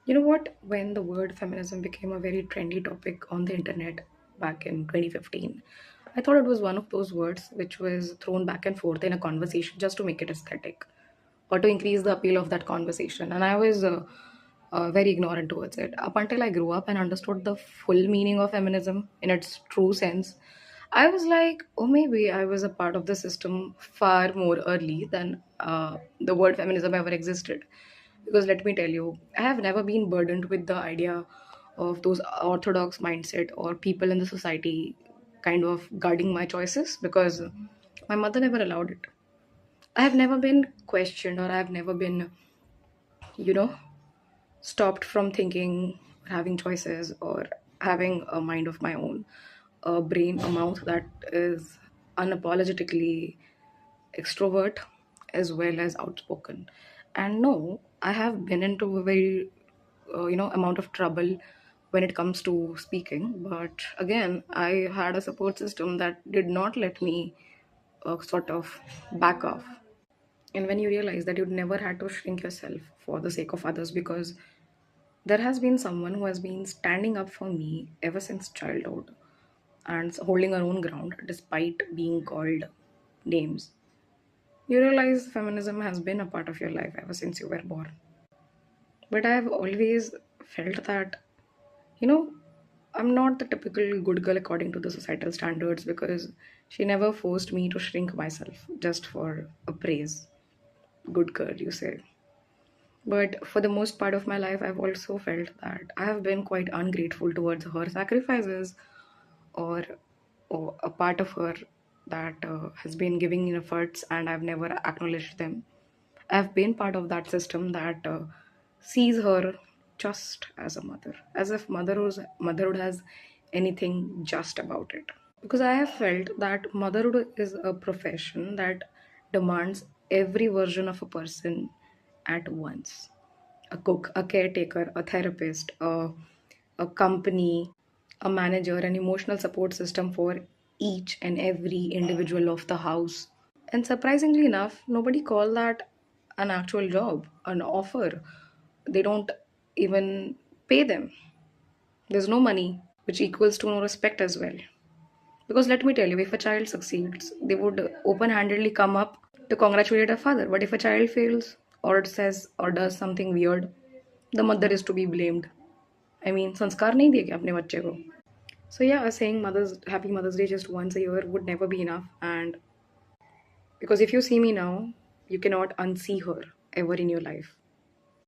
You know what? When the word feminism became a very trendy topic on the internet back in 2015, I thought it was one of those words which was thrown back and forth in a conversation just to make it aesthetic or to increase the appeal of that conversation. And I was very ignorant towards it up until I grew up and understood the full meaning of feminism in its true sense. I was like, oh, maybe I was a part of the system far more early than the word feminism ever existed. Because let me tell you, I have never been burdened with the idea of those orthodox mindset or people in the society kind of guarding my choices because my mother never allowed it. I have never been questioned or I have never been, you know, stopped from thinking, having choices, or having a mind of my own, a brain, a mouth that is unapologetically extrovert as well as outspoken. And no, I have been into a very, amount of trouble when it comes to speaking. But again, I had a support system that did not let me sort of back off. And when you realize that you'd never had to shrink yourself for the sake of others, because there has been someone who has been standing up for me ever since childhood and holding her own ground despite being called names, you realize feminism has been a part of your life ever since you were born. But I've always felt that, you know, I'm not the typical good girl according to the societal standards because she never forced me to shrink myself just for a praise. Good girl, you say. But for the most part of my life, I've also felt that I have been quite ungrateful towards her sacrifices or, or a part of her that has been giving in efforts and I've never acknowledged them. I've been part of that system that sees her just as a mother, as if motherhood has anything just about it. Because I have felt that motherhood is a profession that demands every version of a person at once: a cook, a caretaker, a therapist, a company, a manager, an emotional support system for each and every individual of the house. And surprisingly enough, nobody call that an actual job, an offer. They don't even pay them. There's no money, which equals to no respect as well. Because let me tell you, if a child succeeds, they would open handedly come up to congratulate a father. But if a child fails or it says or does something weird, the mother is to be blamed. I mean, संस्कार नहीं दिए क्या अपने बच्चे को? So yeah, saying Mother's Happy Mother's Day just once a year would never be enough. And because if you see me now, you cannot unsee her ever in your life.